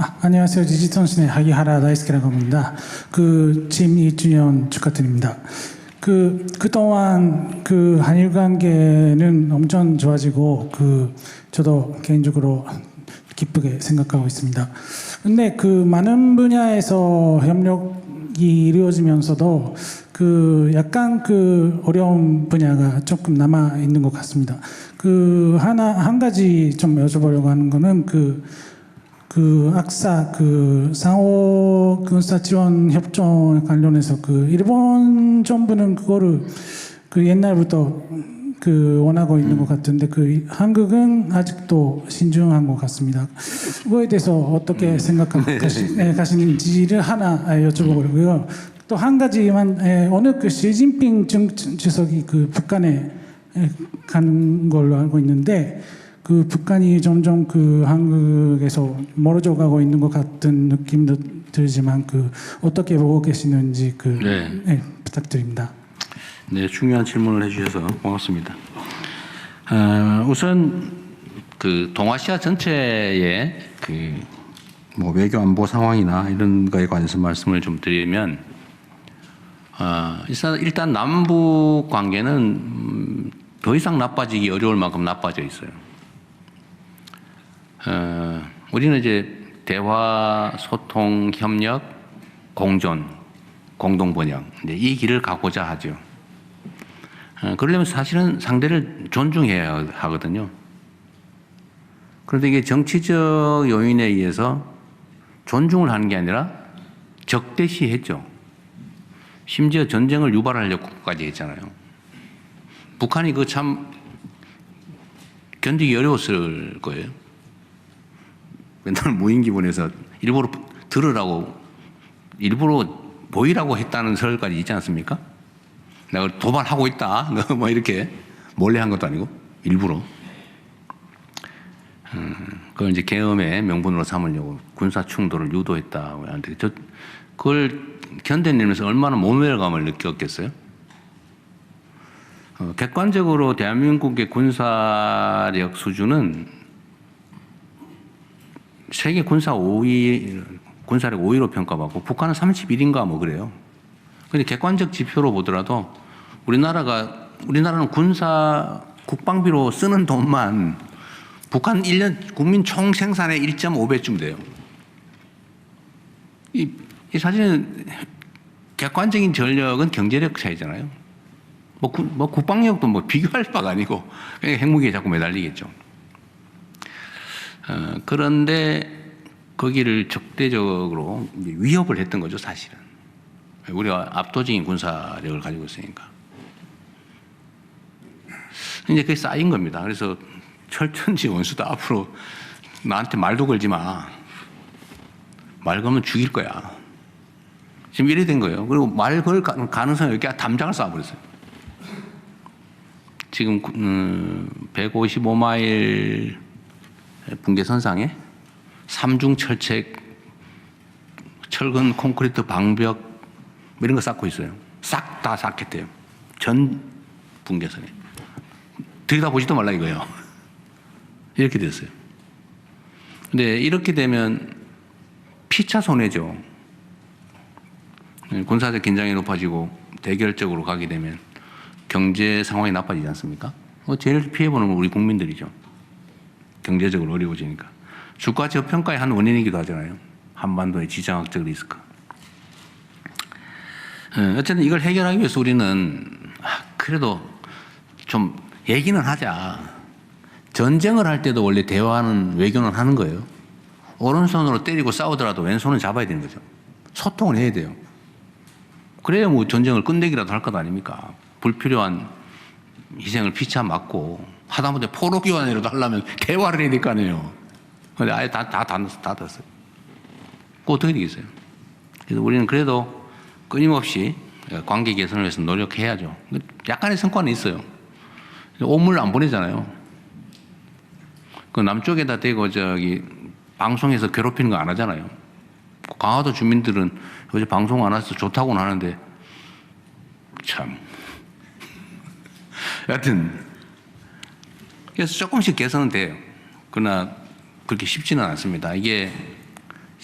안녕하세요. 디지턴신의 하기하라 다이스케라고 합니다. 취임 2주년 축하드립니다. 그동안 한일 관계는 엄청 좋아지고, 저도 개인적으로 기쁘게 생각하고 있습니다. 근데 많은 분야에서 협력이 이루어지면서도 약간 어려운 분야가 조금 남아 있는 것 같습니다. 한 가지 좀 여쭤보려고 하는 거는 악사 상호 군사 지원 협정 관련해서 일본 정부는 그거를 옛날부터 원하고 있는 것 같은데 한국은 아직도 신중한 것 같습니다. 그거에 대해서 어떻게 생각하시는지를 하나 여쭤보고요. 또 한 가지만 오늘 시진핑 주석이 북한에 가는 걸로 알고 있는데. 북한이 점점 한국에서 멀어져 가고 있는 것 같은 느낌도 들지만 어떻게 보고 계시는지 네, 부탁드립니다. 네, 중요한 질문을 해주셔서 고맙습니다. 우선 동아시아 전체의 외교 안보 상황이나 이런 거에 관해서 말씀을 좀 드리면 일단 남북 관계는 더 이상 나빠지기 어려울 만큼 나빠져 있어요. 우리는 이제 대화, 소통, 협력, 공존, 공동 번영 이 길을 가고자 하죠. 그러려면 사실은 상대를 존중해야 하거든요. 그런데 이게 정치적 요인에 의해서 존중을 하는 게 아니라 적대시했죠. 심지어 전쟁을 유발하려고까지 했잖아요. 북한이 참 견디기 어려웠을 거예요. 맨날 무인기 보내서 일부러 들으라고, 일부러 보이라고 했다는 설까지 있지 않습니까? 내가 도발하고 있다. 뭐 이렇게 몰래 한 것도 아니고, 일부러. 그걸 이제 계엄의 명분으로 삼으려고 군사 충돌을 유도했다. 그걸 견뎌내면서 얼마나 모멸감을 느꼈겠어요? 객관적으로 대한민국의 군사력 수준은 세계 군사력 5위로 평가받고 북한은 31인가 뭐 그래요. 근데 객관적 지표로 보더라도 우리나라는 국방비로 쓰는 돈만 북한 1년 국민 총 생산의 1.5배쯤 돼요. 이 사실은 객관적인 전력은 경제력 차이잖아요. 국방력도 비교할 바가 아니고 그냥 핵무기에 자꾸 매달리겠죠. 그런데 거기를 적대적으로 위협을 했던 거죠, 사실은. 우리가 압도적인 군사력을 가지고 있으니까. 이제 그게 쌓인 겁니다. 그래서 철천지 원수도 앞으로 나한테 말도 걸지 마. 말 걸면 죽일 거야. 지금 이래 된 거예요. 그리고 말 걸 가능성이 이렇게 담장을 쏴버렸어요. 지금 155마일 붕괴선상에 삼중 철책, 철근 콘크리트 방벽 이런 거 쌓고 있어요. 싹 다 쌓겠대요. 전 붕괴선에. 들여다보지도 말라 이거예요. 이렇게 됐어요. 근데 이렇게 되면 피차 손해죠. 군사적 긴장이 높아지고 대결적으로 가게 되면 경제 상황이 나빠지지 않습니까? 제일 피해보는 건 우리 국민들이죠. 경제적으로 어려워지니까. 주가 저평가의 한 원인이기도 하잖아요. 한반도의 지정학적 리스크. 어쨌든 이걸 해결하기 위해서 우리는 그래도 좀 얘기는 하자. 전쟁을 할 때도 원래 대화는 외교는 하는 거예요. 오른손으로 때리고 싸우더라도 왼손은 잡아야 되는 거죠. 소통을 해야 돼요. 그래야 전쟁을 끝내기라도 할 것 아닙니까? 불필요한 희생을 피차 맞고 하다못해 포로 교환이라도 하려면 대화를 해야 될 거 아니에요. 근데 아예 다 닫았어요. 그거 어떻게 되겠어요? 그래서 우리는 그래도 끊임없이 관계 개선을 위해서 노력해야죠. 약간의 성과는 있어요. 오물 안 보내잖아요. 남쪽에다 대고 방송에서 괴롭히는 거 안 하잖아요. 강화도 주민들은 어제 방송 안 와서 좋다고는 하는데 참. 여하튼 그래서 조금씩 개선은 돼요. 그러나 그렇게 쉽지는 않습니다. 이게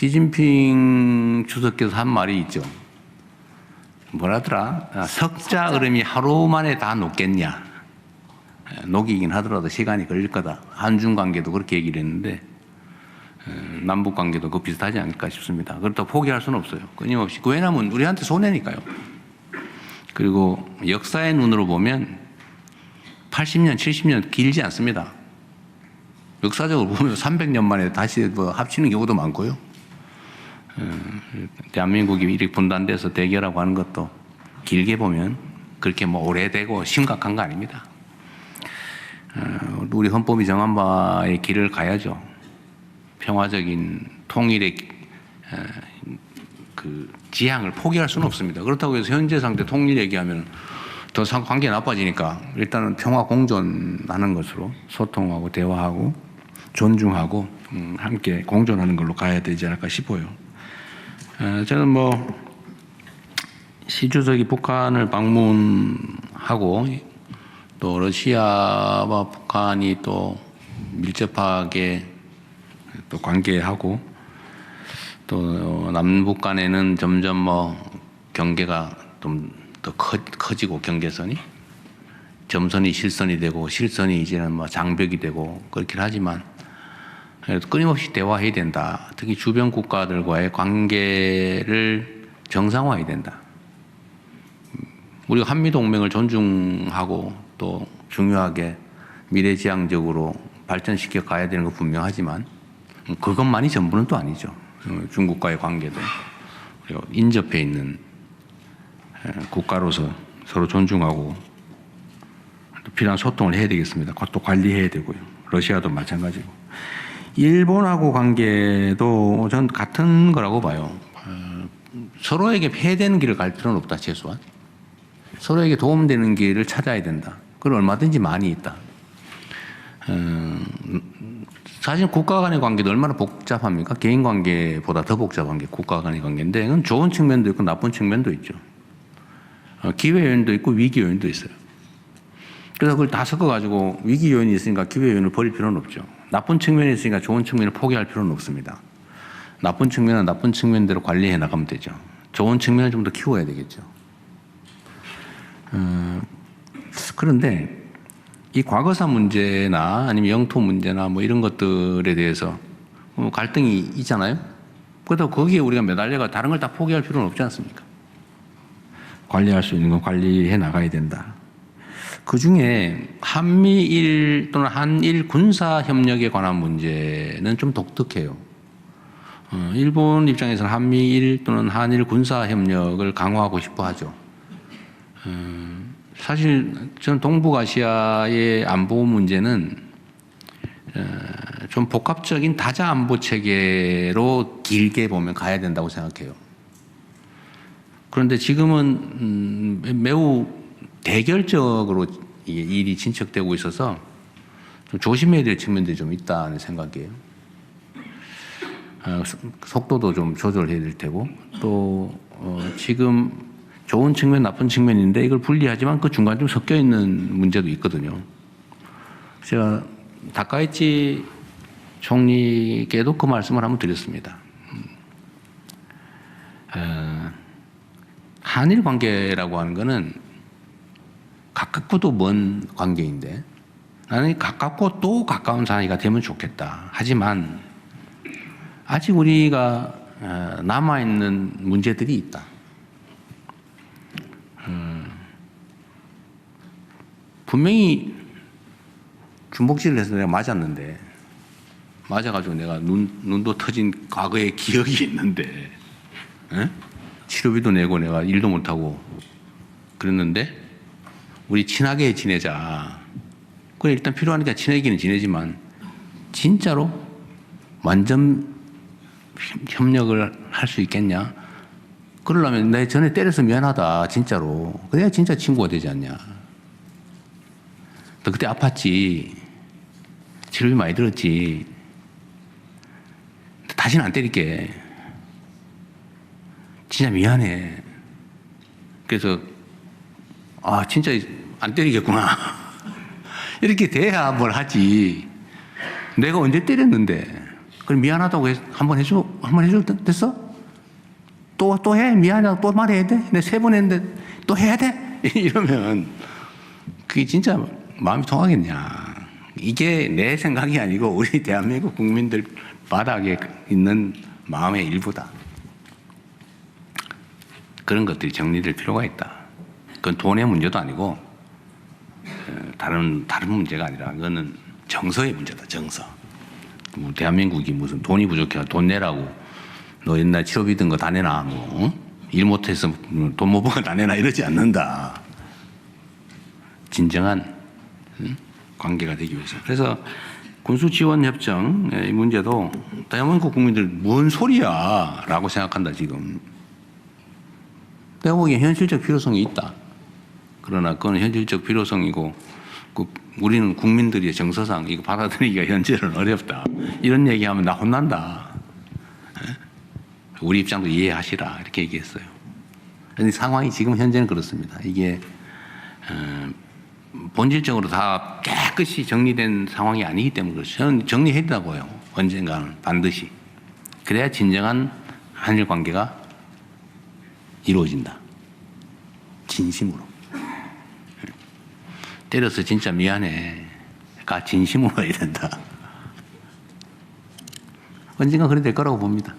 시진핑 주석께서 한 말이 있죠. 뭐라더라? 석자 얼음이 하루 만에 다 녹겠냐. 녹이긴 하더라도 시간이 걸릴 거다. 한중 관계도 그렇게 얘기를 했는데 남북 관계도 그 비슷하지 않을까 싶습니다. 그렇다고 포기할 수는 없어요. 끊임없이. 왜냐하면 우리한테 손해니까요. 그리고 역사의 눈으로 보면 80년, 70년 길지 않습니다. 역사적으로 보면 300년 만에 다시 뭐 합치는 경우도 많고요. 대한민국이 이렇게 분단돼서 대결하고 하는 것도 길게 보면 그렇게 뭐 오래되고 심각한 거 아닙니다. 우리 헌법이 정한 바의 길을 가야죠. 평화적인 통일의 그 지향을 포기할 수는 없습니다. 그렇다고 해서 현재 상태 통일 얘기하면 더 관계 나빠지니까 일단은 평화 공존하는 것으로 소통하고 대화하고 존중하고 함께 공존하는 걸로 가야 되지 않을까 싶어요. 저는 뭐 시 주석이 북한을 방문하고 또 러시아와 북한이 또 밀접하게 또 관계하고 또 남북 간에는 점점 뭐 경계가 좀 더 커지고 경계선이 점선이 실선이 되고 실선이 이제는 뭐 장벽이 되고 그렇긴 하지만 끊임없이 대화해야 된다. 특히 주변 국가들과의 관계를 정상화해야 된다. 우리가 한미동맹을 존중하고 또 중요하게 미래지향적으로 발전시켜 가야 되는 거 분명하지만 그것만이 전부는 또 아니죠. 중국과의 관계도 그리고 인접해 있는 국가로서 서로 존중하고 또 필요한 소통을 해야 되겠습니다. 또 관리해야 되고요. 러시아도 마찬가지고. 일본하고 관계도 전 같은 거라고 봐요. 서로에게 폐해되는 길을 갈 필요는 없다, 최소한. 서로에게 도움되는 길을 찾아야 된다. 그건 얼마든지 많이 있다. 사실 국가 간의 관계도 얼마나 복잡합니까? 개인 관계보다 더 복잡한 게 국가 간의 관계인데, 그건 좋은 측면도 있고 나쁜 측면도 있죠. 기회 요인도 있고 위기 요인도 있어요. 그래서 그걸 다 섞어가지고 위기 요인이 있으니까 기회 요인을 버릴 필요는 없죠. 나쁜 측면이 있으니까 좋은 측면을 포기할 필요는 없습니다. 나쁜 측면은 나쁜 측면대로 관리해 나가면 되죠. 좋은 측면을 좀 더 키워야 되겠죠. 그런데 이 과거사 문제나 아니면 영토 문제나 뭐 이런 것들에 대해서 갈등이 있잖아요. 그렇다고 거기에 우리가 매달려가 다른 걸 다 포기할 필요는 없지 않습니까? 관리할 수 있는 건 관리해 나가야 된다. 그 중에 한미일 또는 한일 군사 협력에 관한 문제는 좀 독특해요. 일본 입장에서는 한미일 또는 한일 군사 협력을 강화하고 싶어 하죠. 사실 저는 동북아시아의 안보 문제는 좀 복합적인 다자 안보 체계로 길게 보면 가야 된다고 생각해요. 그런데 지금은 매우 대결적으로 일이 진척되고 있어서 좀 조심해야 될 측면들이 좀 있다는 생각이에요. 속도도 좀 조절해야 될 테고 또 지금 좋은 측면, 나쁜 측면인데 이걸 분리하지만 그 중간 좀 섞여 있는 문제도 있거든요. 제가 다카이치 총리께도 그 말씀을 한번 드렸습니다. 한일 관계라고 하는 거는 가깝고도 먼 관계인데 나는 가깝고 또 가까운 사이가 되면 좋겠다. 하지만 아직 우리가 남아있는 문제들이 있다. 분명히 주먹질을 해서 내가 맞았는데 맞아가지고 내가 눈도 터진 과거의 기억이 있는데 치료비도 내고 내가 일도 못하고 그랬는데 우리 친하게 지내자. 그래 일단 필요하니까 친하기는 지내지만 진짜로 완전 협력을 할 수 있겠냐? 그러려면 내 전에 때려서 미안하다 진짜로. 그래야 진짜 친구가 되지 않냐? 너 그때 아팠지. 치료비 많이 들었지. 다시는 안 때릴게. 진짜 미안해. 그래서 진짜 안 때리겠구나. 이렇게 돼야 뭘 하지. 내가 언제 때렸는데. 그럼 미안하다고 한번 해줄 됐어? 또 해? 미안하다고 또 말해야 돼? 내가 3번 했는데 또 해야 돼? 이러면 그게 진짜 마음이 통하겠냐. 이게 내 생각이 아니고 우리 대한민국 국민들 바닥에 있는 마음의 일부다. 그런 것들이 정리될 필요가 있다. 그건 돈의 문제도 아니고 다른 문제가 아니라 그거는 정서의 문제다. 정서. 뭐 대한민국이 무슨 돈이 부족해 돈 내라고 너 옛날 치료비 든 거 다 내놔 일 못해서 돈 못 번 거 다 내놔 이러지 않는다. 진정한 관계가 되기 위해서. 그래서 군수지원협정 이 문제도 대한민국 국민들 뭔 소리야 라고 생각한다 지금. 내가 보기엔 현실적 필요성이 있다. 그러나 그건 현실적 필요성이고 우리는 국민들의 정서상 이거 받아들이기가 현재는 어렵다. 이런 얘기하면 나 혼난다. 우리 입장도 이해하시라 이렇게 얘기했어요. 그런데 상황이 지금 현재는 그렇습니다. 이게 본질적으로 다 깨끗이 정리된 상황이 아니기 때문에 그렇죠. 저는 정리해야 된다고요. 언젠가는 반드시. 그래야 진정한 한일 관계가 이루어진다. 진심으로. 때려서 진짜 미안해가 진심으로 해야 된다. 언젠가 그래 될 거라고 봅니다.